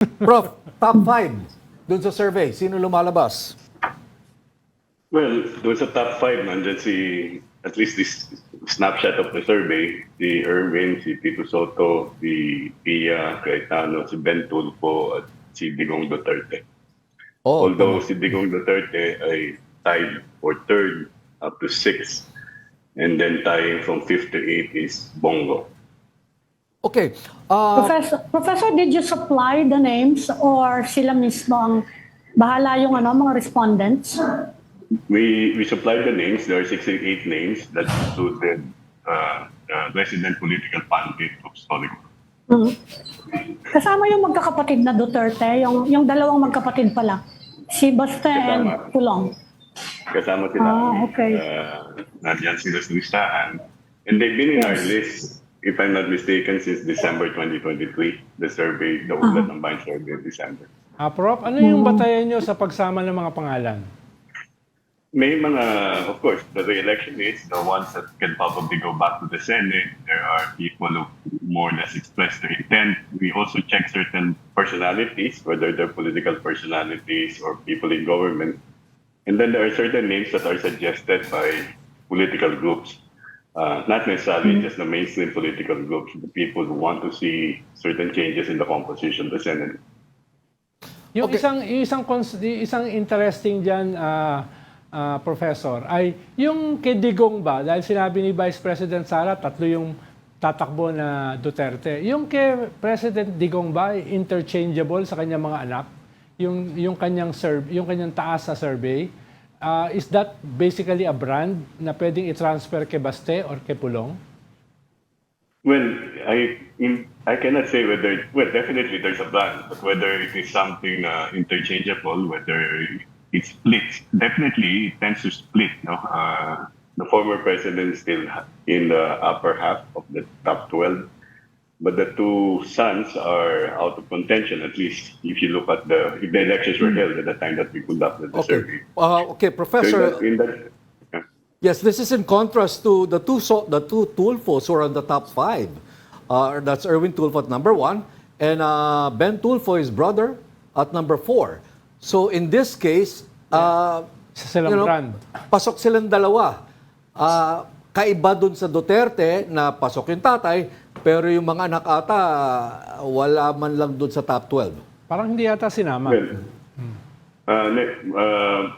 Prof, top 5 dun sa survey. Sino lumalabas? Well, doon sa top 5, nandyan at least this snapshot of the survey, si Erwin, si Tito Sotto, si Pia Cayetano, si Ben Tulfo, at si Digong Duterte. Oh, Although tama. si Digong Duterte ay tied for third up to 6, and then tying from 5th to 8 is Bongo. Okay. Professor, did you supply the names or sila mismo ang bahala yung mga respondents? We supplied the names. There are 68 names that included resident political pundit of Storycon. Kasama yung magkakapatid na Duterte, yung dalawang magkapatid pala, si Baste and Pulong. Kasama sila. Okay. Nandiyan sila sa listahan. And they've been in our list, if I'm not mistaken, since December 2023. The survey, the ulat ng Bayan survey in December. Prof, ano yung batayan nyo sa pagsama ng mga pangalan? May mga, of course, the re-election is the ones that can probably go back to the Senate. There are people who more or less express their intent. We also check certain personalities, whether they're political personalities or people in government. And then there are certain names that are suggested by political groups. Not necessarily just the mainstream political groups, the people who want to see certain changes in the composition of the Senate. Yung Okay. isang interesting diyan, Professor, ay yung kay Digong ba, dahil sinabi ni Vice President Sara, 3 yung tatakbo na Duterte. Yung kay President Digong ba, interchangeable sa kanyang mga anak? Yung kanyang taas sa survey, is that basically a brand na pwedeng i-transfer kay Baste or kay Pulong? Well, I cannot say whether, well, definitely there's a plan, but whether it is something interchangeable, whether it splits, definitely it tends to split. No? The former president is still in the upper half of the top 12, but the two sons are out of contention, at least if you look at if the elections were held at the time that we conducted the survey. Okay, Professor. So Yes, this is in contrast to the two Tulfos who are on the top 5. That's Erwin Tulfo at number 1, and Ben Tulfo, his brother, at number 4. So in this case, Silang brand. pasok silang dalawa. Kaiba dun sa Duterte na pasok yung tatay, pero yung mga anak ata wala man lang dun sa top 12. Parang hindi yata sinama.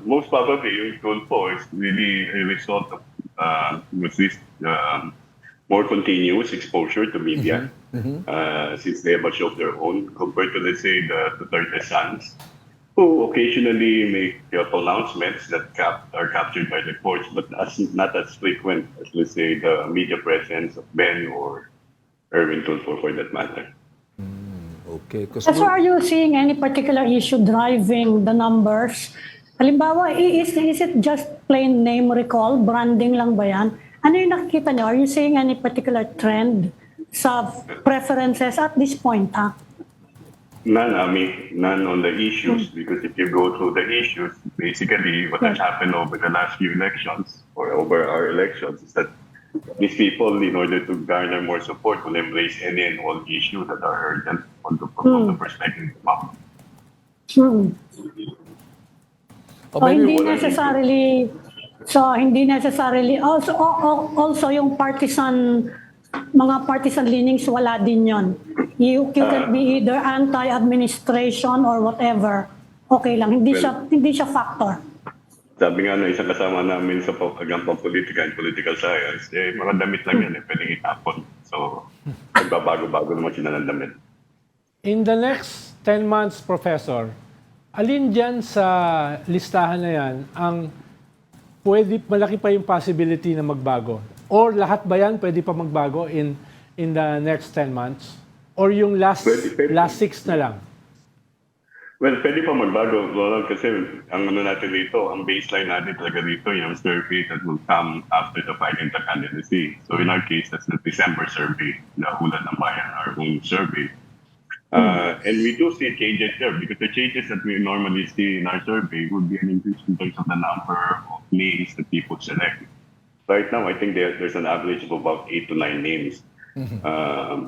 Most probably, yung Tulfo is really a result of this more continuous exposure to media, since they have a show of their own, compared to, let's say, the Duterte sons, who occasionally make pronouncements that are captured by reports, but not as frequent as, let's say, the media presence of Ben or Erwin Tulfo, for that matter. Okay. So are you seeing any particular issue driving the numbers? Halimbawa, is it just plain name recall? Branding lang ba yan? Ano yung nakikita nyo? Are you seeing any particular trend sa preferences at this point? None on the issues, because if you go through the issues, basically what has happened over the last few elections, or over our elections, is that these people, in order to garner more support, will embrace any and all issues that are urgent from the perspective of the public. Hindi necessarily also yung mga partisan leanings, wala din yon. You can be either anti-administration or whatever. Okay lang, hindi siya factor. Sabi nga ng isang kasama namin sa pampolitika and political science, mga damit lang yan, pwedeng itapon. So, nagbabago-bago naman sila ng damit. In the next 10 months, Professor, alin dyan sa listahan na yan ang malaki pa yung possibility na magbago? Or lahat ba yan pwede pa magbago in the next 10 months? Or yung last 6 na lang? Well, pwede pa magbago, Ronald, kasi ang natin dito, ang baseline natin talaga dito, yung survey that will come after the filing the candidacy. So in our case, that's the December survey, the Ulat ng Bayan, our own survey. And we do see changes there, because the changes that we normally see in our survey would be an increase in terms of the number of names that people select. Right now, I think there's an average of about 8 to 9 names.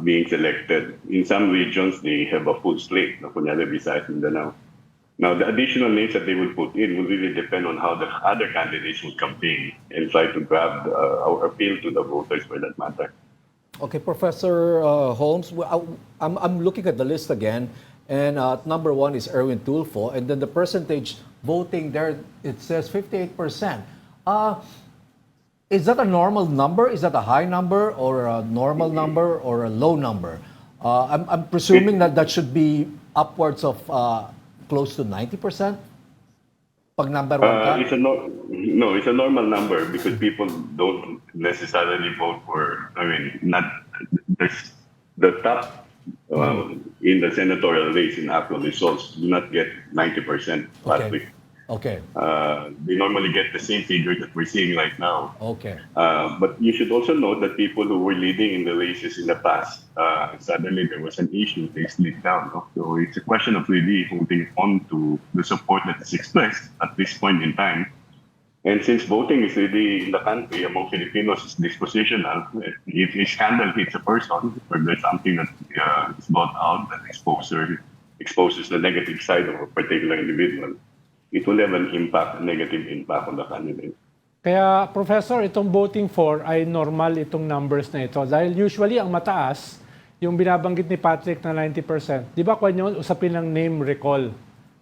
being selected. In some regions, they have a full slate, kunyari Visayas, Mindanao. Now, the additional names that they will put in will really depend on how the other candidates will campaign and try to grab or appeal to the voters for that matter. Okay, Professor Holmes, I'm looking at the list again, and number 1 is Erwin Tulfo, and then the percentage voting there, it says 58%. Is that a normal number? Is that a high number, or a normal number, or a low number? I'm presuming that should be upwards of close to 90%? Pag number 1 ka? No, it's a normal number because people don't necessarily vote for, there's the top in the senatorial race in actual results do not get 90%. Okay. Okay. They normally get the same figure that we're seeing right now. Okay. But you should also note that people who were leading in the races in the past, suddenly there was an issue, they slipped down. No? So it's a question of really holding on to the support that is expressed at this point in time. And since voting is really in the country among Filipinos is dispositional, if a scandal hits a person, or there's something that is brought out that exposes the negative side of a particular individual, it will have an impact, a negative impact on the candidate. Kaya, Professor, itong voting for ay normal itong numbers na ito. Dahil usually, ang mataas, yung binabanggit ni Patrick na 90%, di ba kung yun, usapin ng name recall?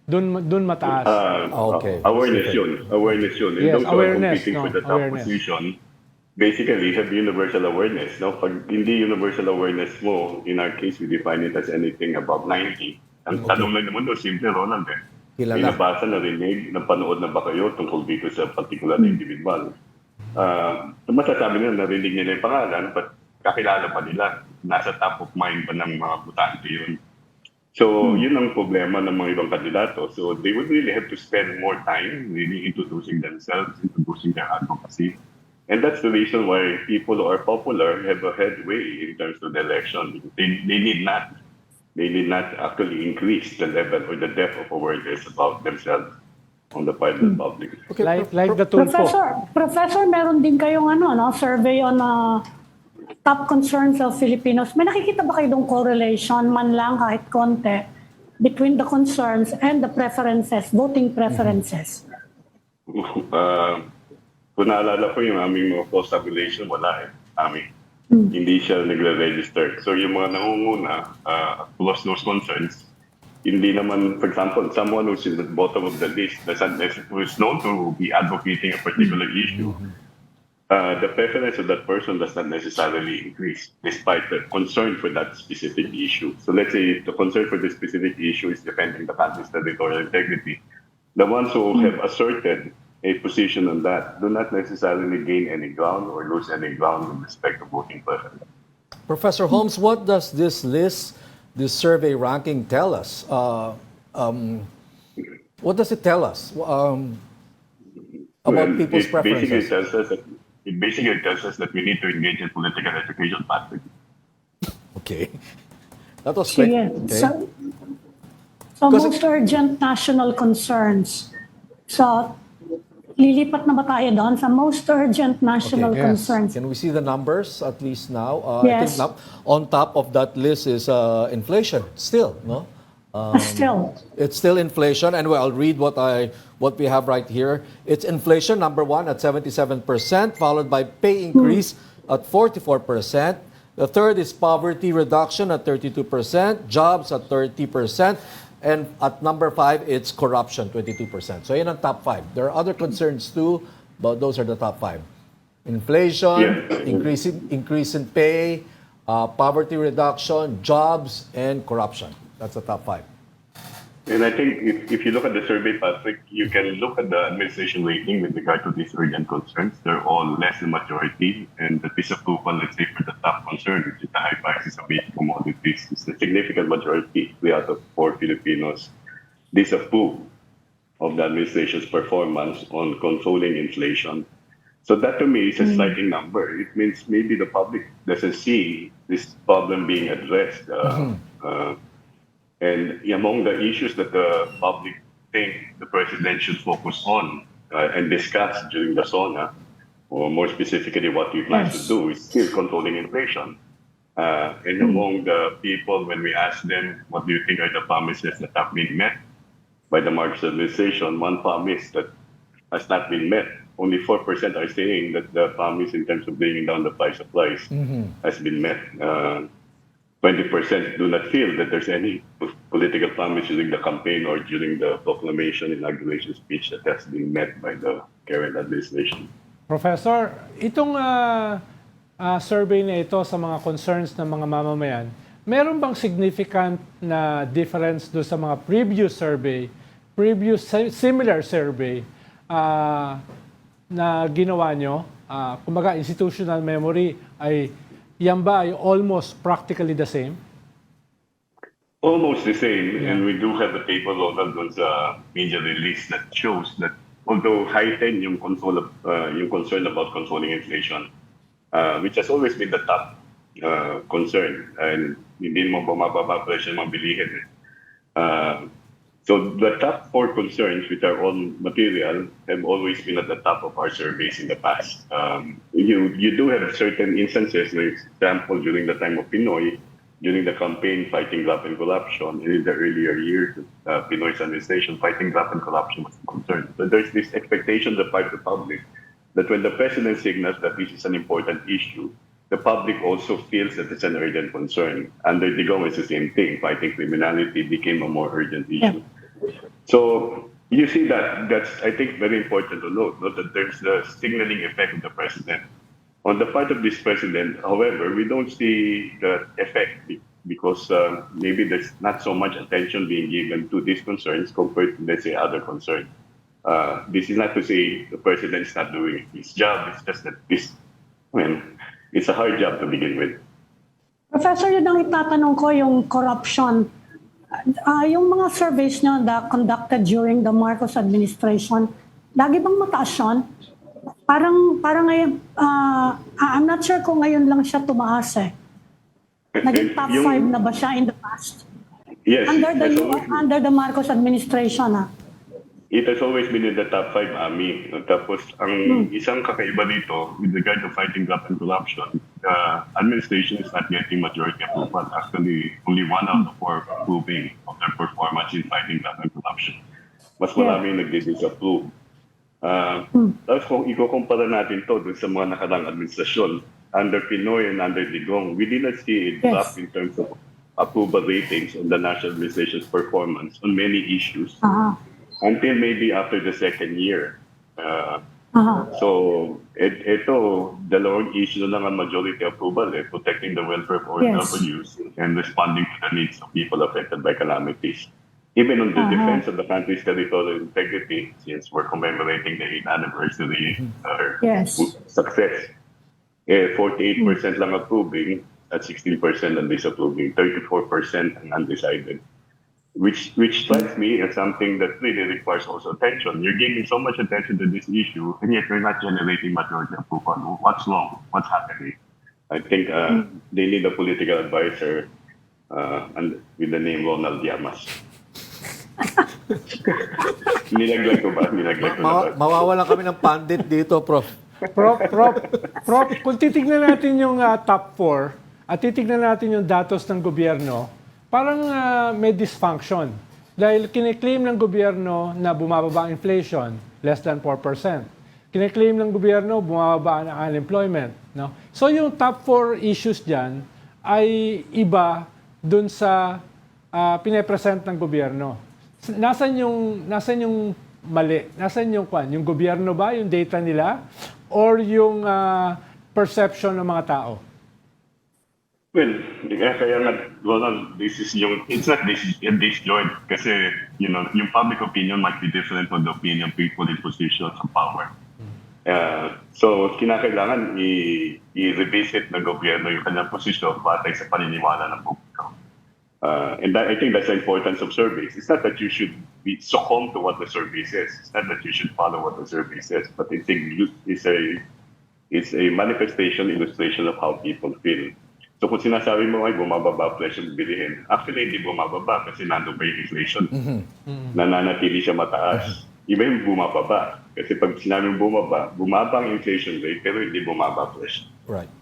Doon mataas. Okay. Awareness yun. And Yes, those who are awareness, competing no, for the top awareness. position, basically have universal awareness. No? Pag hindi universal awareness mo, in our case, we define it as anything above 90. Ang tanong lang naman doon, simple, Ronald. May Kilala. nabasa, narinig, napanood na ba kayo tungkol dito sa particular na individual? Masasabi nila, narinig nila yung pangalan, but kakilala pa nila. Nasa top of mind pa ng mga butante yun. So, yun ang problema ng mga ibang kandidato. So, they would really have to spend more time really introducing themselves, introducing their advocacy. And that's the reason why people who are popular have a headway in terms of the election. They need not actually increase the level or the depth of awareness about themselves on the part of the public. Okay, Like the Tulfo. Professor, meron din kayong survey on top concerns of Filipinos. May nakikita ba kayo correlation, man lang kahit konti, between the concerns and the preferences, voting preferences? Kung naalala ko yung aming mga post-tabulation, wala hindi siya nagre-register. So yung mga nangunguna, plus those concerns, hindi naman, for example, someone who's in the bottom of the list who is known to be advocating a particular issue, the preference of that person does not necessarily increase despite the concern for that specific issue. So let's say the concern for the specific issue is defending the country's territorial integrity. The ones who have asserted a position on that do not necessarily gain any ground or lose any ground with respect to voting preference. Professor Holmes, what does this list, this survey ranking tell us? What does it tell us about people's preferences? It basically tells us that we need to engage in political education pathway. Okay. That was quick. Sige. Okay. So most urgent national concerns. So, lilipat na ba tayo doon sa most urgent national Okay, yes. concerns? Can we see the numbers at least now? Yes. I think on top of that list is inflation still, no? Still. It's still inflation, and I'll read what we have right here. It's inflation number 1 at 77%, followed by pay increase at 44%. The third is poverty reduction at 32%, jobs at 30%, and at number 5 it's corruption 22%. So yun ang top 5. There are other concerns too, but those are the top 5. Inflation, increase in pay, poverty reduction, jobs, and corruption. That's the top 5. And I think if you look at the survey, Patrick, you can look at the administration rating with regard to these urgent concerns. They're all less than majority. And the disapproval, let's say, for the top concern, which is the high prices of basic commodities, is a significant majority. 3 out of 4 Filipinos disapprove of the administration's performance on controlling inflation. So that to me is a slighting number. It means maybe the public doesn't see this problem being addressed. And among the issues that the public think the president should focus on and discuss during the SONA, or more specifically what he plans to do, is still controlling inflation. And among the people, when we ask them, what do you think are the promises that have been met by the Marcos administration, one promise that has not been met. Only 4% are saying that the promise in terms of bringing down the price of rice has been met. 20% do not feel that there's any political promise during the campaign or during the proclamation inauguration speech that has been met by the current administration. Professor, itong survey na ito sa mga concerns ng mga mamamayan, meron bang significant na difference do sa mga previous similar survey na ginawa nyo? Kumbaga, institutional memory ay yan ba ay almost practically the same? Almost the same, and we do have a table Ronald on sa media release that shows that although heightened yung concern about controlling inflation, which has always been the top concern, and hindi mo bumababa presyo ng mga bilihin. So the top 4 concerns, which are all material, have always been at the top of our surveys in the past. You do have certain instances, for example, during the time of Pinoy, during the campaign fighting graft and corruption, and in the earlier years of Pinoy's administration, fighting graft and corruption was a concern. So there's this expectation on the part of the public that when the president signals that this is an important issue, the public also feels that it's an urgent concern. Under Digong, it's the same thing. Fighting criminality became a more urgent issue. So you see that's, I think, very important to note that there's the signaling effect of the president. On the part of this president, however, we don't see the effect because maybe there's not so much attention being given to these concerns compared to, let's say, other concerns. This is not to say the president is not doing his job. It's just that it's a hard job to begin with. Professor, yun ang itatanong ko, yung corruption. Yung mga surveys nyo that conducted during the Marcos administration, lagi bang mataas yun? Parang ngayon, I'm not sure kung ngayon lang siya tumaas eh. Naging top 5 na ba siya in the past? Yes. Under the Marcos administration. It has always been in the top 5, Ami. Tapos, ang isang kakaiba dito, with regard to fighting graft and corruption, the administration is not getting majority approval. Actually, only 1 out of 4 approving of their performance in fighting graft and corruption. Mas marami nagdi-disapprove. Tapos kung ikukumpara natin to dun sa mga nakarang administrasyon, under Pinoy and under Digong, we did not see a drop in terms of approval ratings on the national administration's performance on many issues. Until maybe after the second year. So, ito, dalawang issue na lang ang majority approval, protecting the welfare of OFWs and responding to the needs of people affected by calamities. Even on the defense of the country's territorial integrity, since we're commemorating the 8th anniversary success, 48% lang approving at 16% ang disapproving, 34% ang undecided. Which strikes me as something that really requires also attention. You're giving so much attention to this issue, and yet you're not generating majority approval. What's wrong? What's happening? I think they need a political advisor and with the name Ronald Llamas. Nilaglag ko ba? Mawawala kami ng pandit dito, Prof. Prof, kung titignan natin yung top 4 at titignan natin yung datos ng gobyerno, parang may dysfunction. Dahil kiniklaim ng gobyerno na bumababa ang inflation, less than 4%. Kiniklaim ng gobyerno, bumababa ang unemployment. No? So yung top 4 issues dyan ay iba dun sa pinepresent ng gobyerno. Nasaan yung mali? Nasaan yung kwan? Yung gobyerno ba? Yung data nila? Or yung perception ng mga tao? Well, kaya nga, Ronald, it's not disjoint kasi, yung public opinion might be different from the opinion of people in positions of power. So, kinakailangan i-revisit ng gobyerno yung kanyang posisyon batay sa paniniwala ng publiko. And I think that's the importance of surveys. It's not that you should succumb to what the survey says. It's not that you should follow what the survey says, but it's a manifestation, illustration of how people feel. So kung sinasabi mo ay bumababa presyo ng bilihin, actually hindi bumababa kasi nando pa yung inflation. Nananatili siya mataas. Iba yung bumababa. Kasi pag sinabing bumaba ang inflation rate pero hindi bumaba presyo. Right.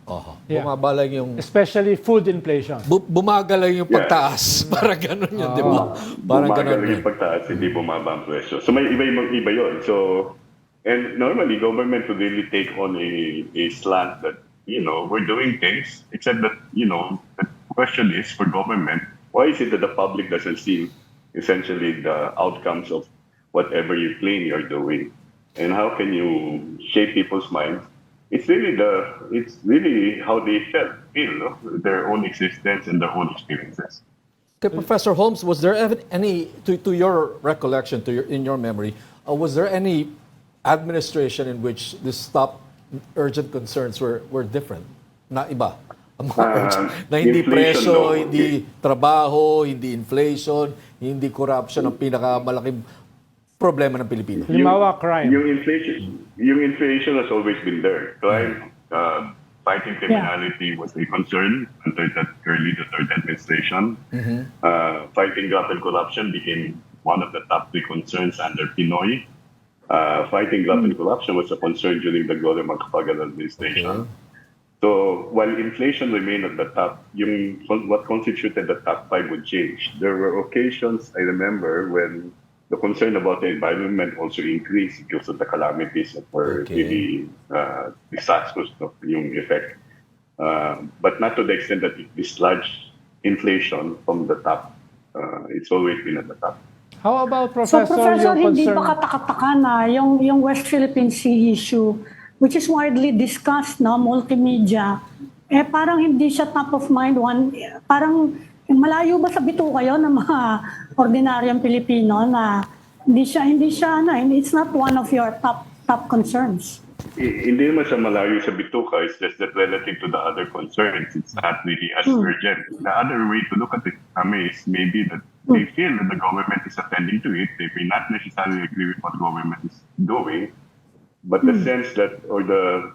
Yeah. Bumabalang yung Especially food inflation. bumagalang yung pagtaas. Parang ganun yun, di ba? Parang ganun Bumagal yun. yung pagtaas, hindi bumaba ang presyo. So may iba yun. So, and normally government would really take on a slant that, we're doing things, except that, the question is for government, why is it that the public doesn't see essentially the outcomes of whatever you claim you're doing? And how can you shape people's minds? It's really how they feel, no? Their own existence and their own experiences. Okay, Professor Holmes, was there any, to your recollection, in your memory, was there any administration in which these top urgent concerns were different? Na iba? Ang mga urgent, na hindi Inflation, presyo, no. hindi trabaho, hindi inflation, hindi corruption ang pinakamalaking problema ng Pilipino. Halimbawa, crime. Yung inflation has always been there. Crime, fighting criminality was a concern under that early the third administration. Fighting graft and corruption became one of the top 3 concerns under Pinoy. Fighting graft and corruption was a concern during the Gloria Macapagal administration. So while inflation remained at the top, what constituted the top 5 would change. There were occasions, I remember, when the concern about the environment also increased because of the calamities that were really disastrous of yung effect. But not to the extent that it dislodged inflation from the top. It's always been at the top. How about, So, Professor, Professor, yung hindi concern? ba katakataka na yung West Philippine Sea issue, which is widely discussed, no, multimedia, parang hindi siya top of mind. Parang malayo ba sa bituka yun ng mga ordinaryong Pilipino na it's not one of your top concerns? Hindi naman sa malayo sa bituka, it's just that relative to the other concerns, it's not really as urgent. The other way to look at it, is maybe that they feel that the government is attending to it. They may not necessarily agree with what government is doing, but the sense that, or the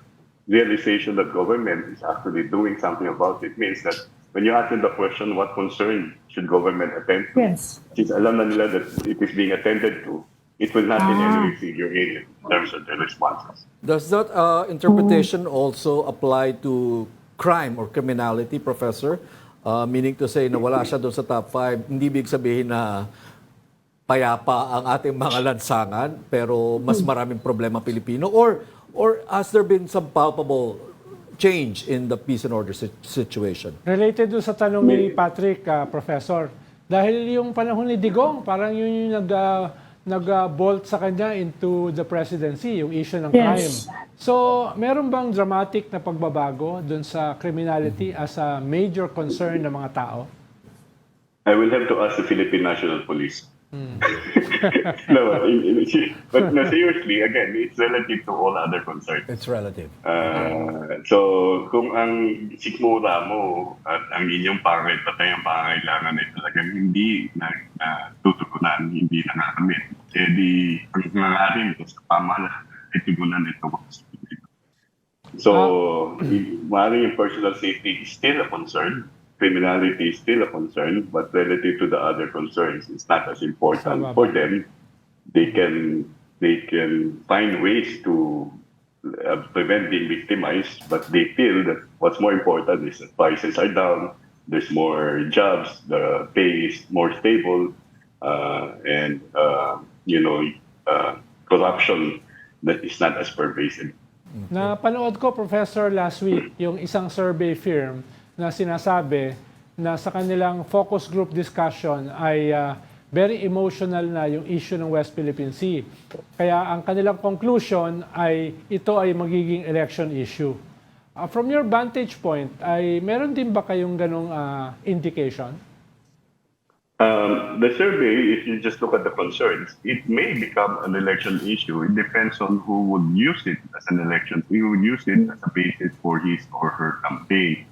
realization that government is actually doing something about it means that when you ask them the question, what concern should government attend to? Yes. Since alam na nila that it is being attended to, it will not in any way figure in terms of their responses. Does that interpretation also apply to crime or criminality, Professor? Meaning to say na wala siya doon sa top 5, hindi ibig sabihin na payapa ang ating mga lansangan, pero mas maraming problema Pilipino? Or has there been some palpable change in the peace and order situation? Related doon sa tanong ni Patrick, Professor, dahil yung panahon ni Digong, parang yun yung nag-bolt sa kanya into the presidency, yung issue ng crime. So, meron bang dramatic na pagbabago doon sa criminality as a major concern ng mga tao? I will have to ask the Philippine National Police. No, but no, seriously, again, it's relative to all other concerns. It's relative. So, kung ang sikmura mo at ang inyong patay ang pangangailangan ay talagang hindi na tutugunan, hindi na nakamit, di ang nangarin ito sa pamahalaan ay tugunan ito. So, maaaring yung personal safety is still a concern. Criminality is still a concern, but relative to the other concerns, it's not as important for them. They can find ways to prevent being victimized, but they feel that what's more important is that prices are down, there's more jobs, the pay is more stable, and corruption that is not as pervasive. Napanood ko, Professor, last week, yung isang survey firm na sinasabi na sa kanilang focus group discussion ay very emotional na yung issue ng West Philippine Sea. Kaya ang kanilang conclusion ay ito ay magiging election issue. From your vantage point, ay meron din ba kayong ganong indication? The survey, if you just look at the concerns, it may become an election issue. It depends on who would use it as an election. Who would use it as a basis for his or her campaign.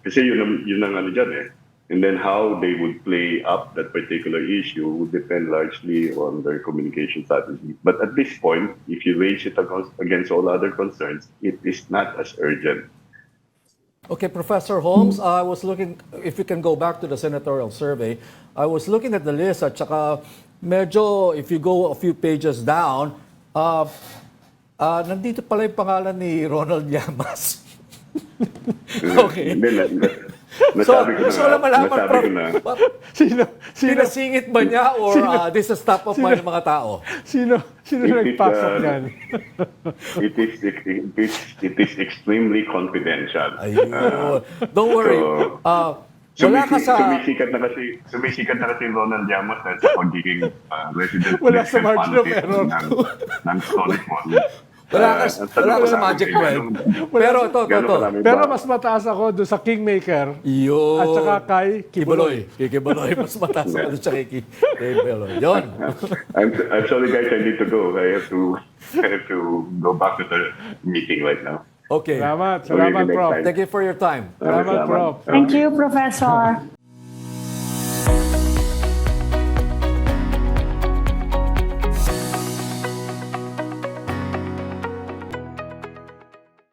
Kasi yun ang ano dyan eh. And then how they would play up that particular issue would depend largely on their communication strategy. But at this point, if you range it against all other concerns, it is not as urgent. Okay, Professor Holmes, I was looking, if you can go back to the senatorial survey, I was looking at the list at saka medyo, if you go a few pages down, nandito pala yung pangalan ni Ronald Llamas. Okay. Hindi, So, nasabi ko na. gusto ko lang malaman, nasabi Prof. ko na. Sino Pinasingit ba niya or this is top of mind ng mga tao? sino nagpasok yan? It is extremely confidential. Ayun. Don't worry. So, Wala ka sa... sumisikat na kasi Ronald Llamas dahil sa pagiging resident Wala sa political margin of politics error. ng Storycon. Wala ka sa Magic 12. Pero ito. Pero mas mataas ako doon sa Kingmaker Yun. at saka kay Kibuloy. Kay Kibuloy. Mas mataas ako doon sa kay Kibuloy. Yun. I'm sorry guys, I need to go. I have to go back to the meeting right now. Okay. Salamat, Okay, Prof. next time. Thank you for your time. Salamat, Prof. Thank you, Professor.